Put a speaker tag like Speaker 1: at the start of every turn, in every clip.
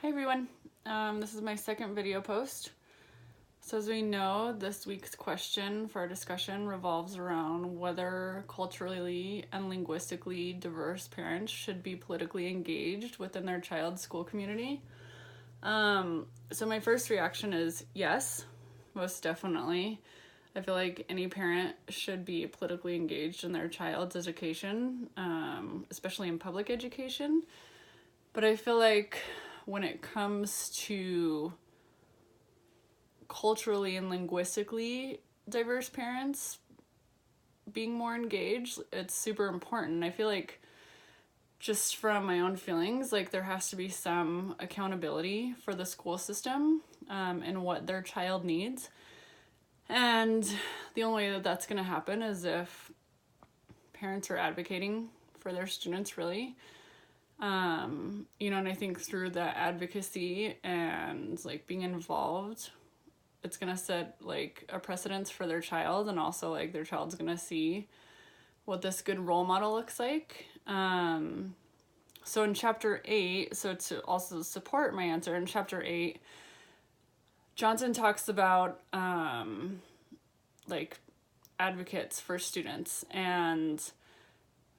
Speaker 1: Hi everyone, this is my second video post. So as we know, this week's question for our discussion revolves around whether culturally and linguistically diverse parents should be politically engaged within their child's school community. So my first reaction is yes, most definitely. I feel like any parent should be politically engaged in their child's education, especially in public education. But I feel like when it comes to culturally and linguistically diverse parents being more engaged, it's super important. I feel like just from my own feelings, like there has to be some accountability for the school system and what their child needs. And the only way that that's going to happen is if parents are advocating for their students, really. And I think through that advocacy and like being involved, it's gonna set like a precedence for their child, and also like their child's gonna see what this good role model looks like. So in chapter 8, so to also support my answer, in chapter 8, Johnson talks about like advocates for students. And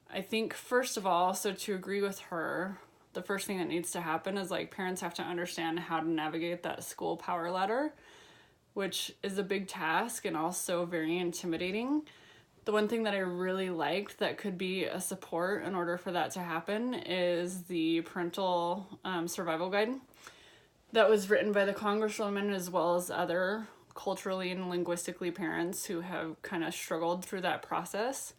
Speaker 1: I think first of all, so to agree with her, the first thing that needs to happen is like parents have to understand how to navigate that school power ladder, which is a big task and also very intimidating. The one thing that I really liked that could be a support in order for that to happen is the parental survival guide that was written by the Congresswoman as well as other culturally and linguistically parents who have kind of struggled through that process.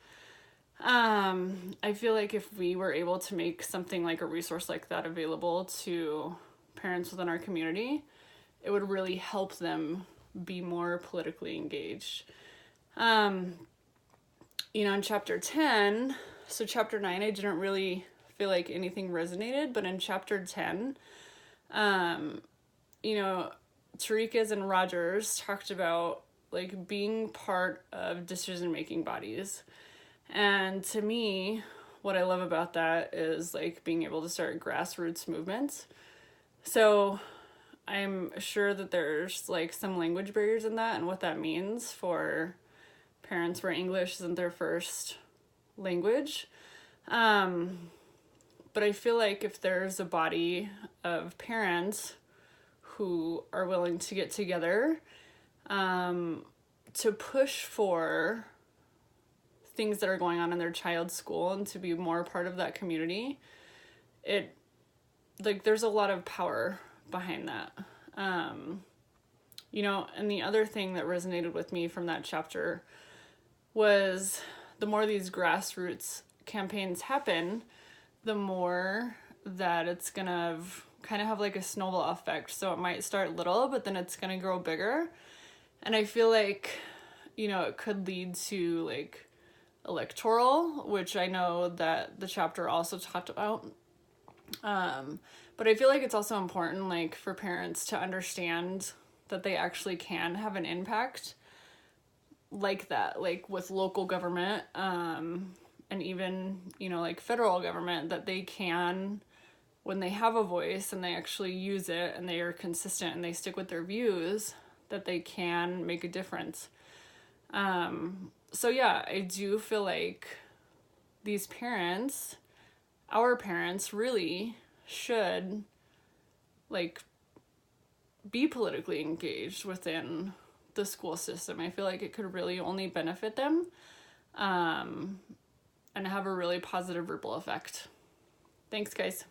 Speaker 1: I feel like if we were able to make something like a resource like that available to parents within our community, it would really help them be more politically engaged. In chapter 10, so chapter 9, I didn't really feel like anything resonated, but in chapter 10, Tarikas and Rogers talked about like being part of decision-making bodies. And to me, what I love about that is like being able to start grassroots movements. So I'm sure that there's like some language barriers in that and what that means for parents where English isn't their first language. But I feel like if there's a body of parents who are willing to get together to push for things that are going on in their child's school and to be more part of that community, there's a lot of power behind that. And the other thing that resonated with me from that chapter was the more these grassroots campaigns happen, the more that it's gonna kind of have like a snowball effect. So it might start little, but then it's gonna grow bigger. And I feel like, it could lead to like electoral, which I know that the chapter also talked about. But I feel like it's also important like for parents to understand that they actually can have an impact like that, like with local government, and even, like federal government, that they can, when they have a voice and they actually use it and they are consistent and they stick with their views, that they can make a difference. So yeah, I do feel like these parents, our parents, really should like be politically engaged within the school system. I feel like it could really only benefit them and have a really positive ripple effect. Thanks, guys.